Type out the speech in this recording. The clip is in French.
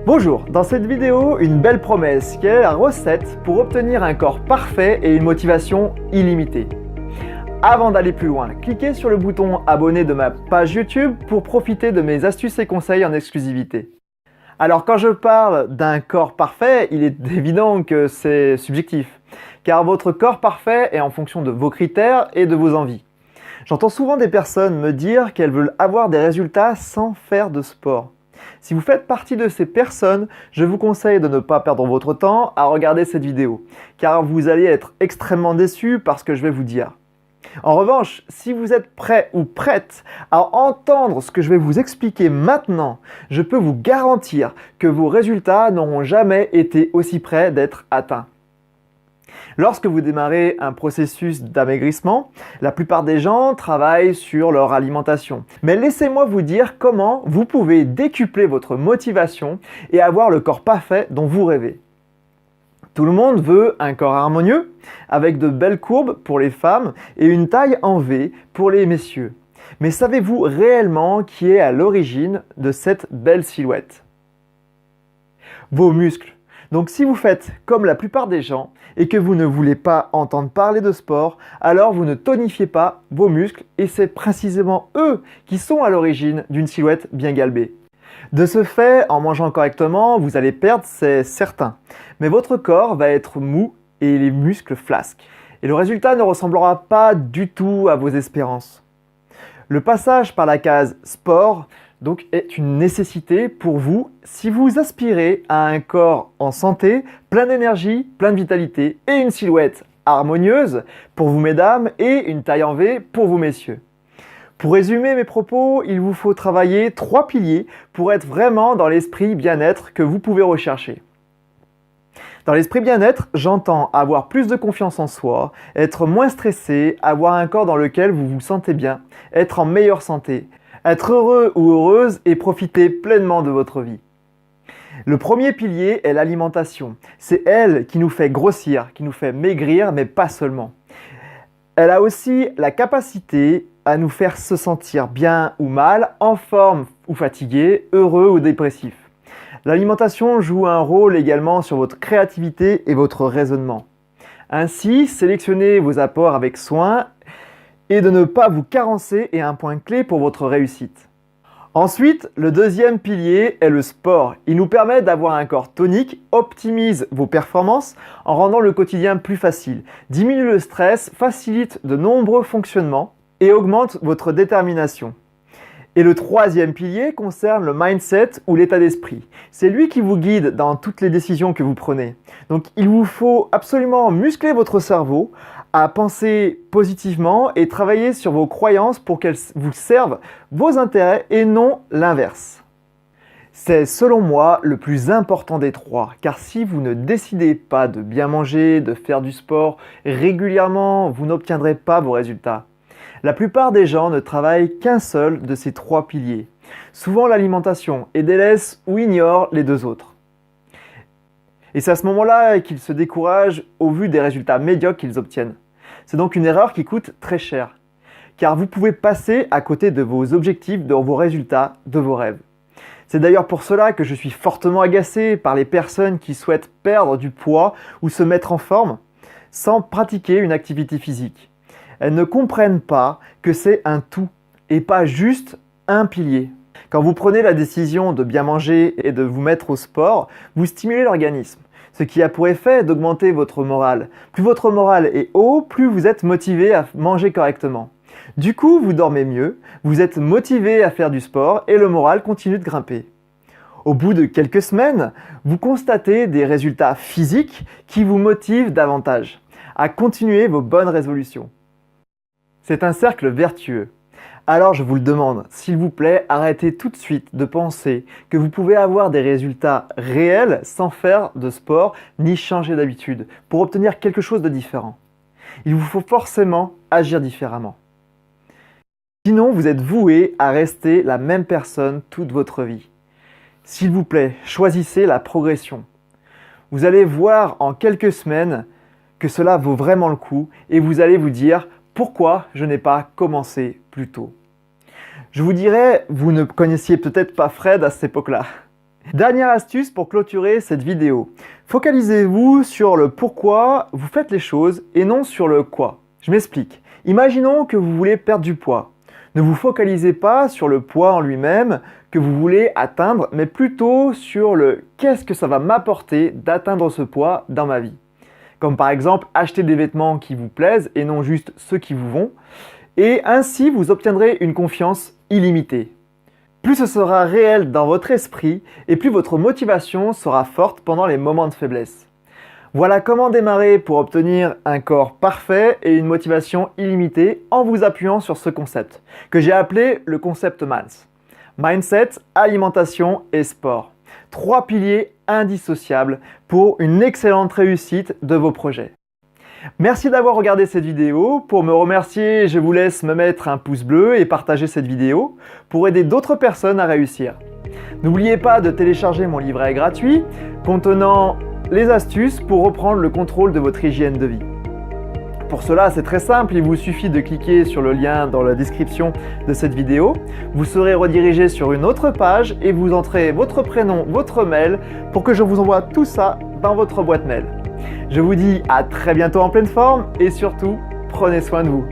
Bonjour, dans cette vidéo, une belle promesse qui est la recette pour obtenir un corps parfait et une motivation illimitée. Avant d'aller plus loin, cliquez sur le bouton abonner de ma page YouTube pour profiter de mes astuces et conseils en exclusivité. Alors quand je parle d'un corps parfait, il est évident que c'est subjectif, car votre corps parfait est en fonction de vos critères et de vos envies. J'entends souvent des personnes me dire qu'elles veulent avoir des résultats sans faire de sport. Si vous faites partie de ces personnes, je vous conseille de ne pas perdre votre temps à regarder cette vidéo, car vous allez être extrêmement déçus par ce que je vais vous dire. En revanche, si vous êtes prêt ou prête à entendre ce que je vais vous expliquer maintenant, je peux vous garantir que vos résultats n'auront jamais été aussi près d'être atteints. Lorsque vous démarrez un processus d'amaigrissement, la plupart des gens travaillent sur leur alimentation. Mais laissez-moi vous dire comment vous pouvez décupler votre motivation et avoir le corps parfait dont vous rêvez. Tout le monde veut un corps harmonieux, avec de belles courbes pour les femmes et une taille en V pour les messieurs. Mais savez-vous réellement qui est à l'origine de cette belle silhouette? Vos muscles. Donc si vous faites comme la plupart des gens et que vous ne voulez pas entendre parler de sport, alors vous ne tonifiez pas vos muscles et c'est précisément eux qui sont à l'origine d'une silhouette bien galbée. De ce fait, en mangeant correctement, vous allez perdre, c'est certain. Mais votre corps va être mou et les muscles flasques. Et le résultat ne ressemblera pas du tout à vos espérances. Le passage par la case sport donc est une nécessité pour vous si vous aspirez à un corps en santé, plein d'énergie, plein de vitalité et une silhouette harmonieuse pour vous mesdames et une taille en V pour vous messieurs. Pour résumer mes propos, il vous faut travailler 3 piliers pour être vraiment dans l'esprit bien-être que vous pouvez rechercher. Dans l'esprit bien-être, j'entends avoir plus de confiance en soi, être moins stressé, avoir un corps dans lequel vous vous sentez bien, être en meilleure santé, être heureux ou heureuse et profiter pleinement de votre vie. Le premier pilier est l'alimentation. C'est elle qui nous fait grossir, qui nous fait maigrir, mais pas seulement. Elle a aussi la capacité à nous faire se sentir bien ou mal, en forme ou fatigué, heureux ou dépressif. L'alimentation joue un rôle également sur votre créativité et votre raisonnement. Ainsi, sélectionnez vos apports avec soin et de ne pas vous carencer est un point clé pour votre réussite. Ensuite, le deuxième pilier est le sport. Il nous permet d'avoir un corps tonique, optimise vos performances en rendant le quotidien plus facile, diminue le stress, facilite de nombreux fonctionnements et augmente votre détermination. Et le troisième pilier concerne le mindset ou l'état d'esprit. C'est lui qui vous guide dans toutes les décisions que vous prenez. Donc il vous faut absolument muscler votre cerveau à penser positivement et travailler sur vos croyances pour qu'elles vous servent vos intérêts et non l'inverse. C'est selon moi le plus important des trois, car si vous ne décidez pas de bien manger, de faire du sport régulièrement, vous n'obtiendrez pas vos résultats. La plupart des gens ne travaillent qu'un seul de ces 3 piliers, souvent l'alimentation, et délaissent ou ignorent les 2 autres. Et c'est à ce moment-là qu'ils se découragent au vu des résultats médiocres qu'ils obtiennent. C'est donc une erreur qui coûte très cher, car vous pouvez passer à côté de vos objectifs, de vos résultats, de vos rêves. C'est d'ailleurs pour cela que je suis fortement agacé par les personnes qui souhaitent perdre du poids ou se mettre en forme sans pratiquer une activité physique. Elles ne comprennent pas que c'est un tout et pas juste un pilier. Quand vous prenez la décision de bien manger et de vous mettre au sport, vous stimulez l'organisme, ce qui a pour effet d'augmenter votre morale. Plus votre morale est haut, plus vous êtes motivé à manger correctement. Du coup, vous dormez mieux, vous êtes motivé à faire du sport et le moral continue de grimper. Au bout de quelques semaines, vous constatez des résultats physiques qui vous motivent davantage à continuer vos bonnes résolutions. C'est un cercle vertueux. Alors je vous le demande, s'il vous plaît, arrêtez tout de suite de penser que vous pouvez avoir des résultats réels sans faire de sport ni changer d'habitude pour obtenir quelque chose de différent. Il vous faut forcément agir différemment. Sinon, vous êtes voué à rester la même personne toute votre vie. S'il vous plaît, choisissez la progression. Vous allez voir en quelques semaines que cela vaut vraiment le coup et vous allez vous dire « Pourquoi je n'ai pas commencé plus tôt ?» Je vous dirais, vous ne connaissiez peut-être pas Fred à cette époque-là. Dernière astuce pour clôturer cette vidéo. Focalisez-vous sur le pourquoi vous faites les choses et non sur le quoi. Je m'explique. Imaginons que vous voulez perdre du poids. Ne vous focalisez pas sur le poids en lui-même que vous voulez atteindre, mais plutôt sur le qu'est-ce que ça va m'apporter d'atteindre ce poids dans ma vie. Comme par exemple acheter des vêtements qui vous plaisent et non juste ceux qui vous vont. Et ainsi vous obtiendrez une confiance illimitée. Plus ce sera réel dans votre esprit et plus votre motivation sera forte pendant les moments de faiblesse. Voilà comment démarrer pour obtenir un corps parfait et une motivation illimitée en vous appuyant sur ce concept, que j'ai appelé le concept MALS. Mindset, alimentation et sport. 3 piliers indissociables pour une excellente réussite de vos projets. Merci d'avoir regardé cette vidéo. Pour me remercier, je vous laisse me mettre un pouce bleu et partager cette vidéo pour aider d'autres personnes à réussir. N'oubliez pas de télécharger mon livret gratuit contenant les astuces pour reprendre le contrôle de votre hygiène de vie. Pour cela, c'est très simple, il vous suffit de cliquer sur le lien dans la description de cette vidéo. Vous serez redirigé sur une autre page et vous entrez votre prénom, votre mail pour que je vous envoie tout ça dans votre boîte mail. Je vous dis à très bientôt en pleine forme et surtout, prenez soin de vous.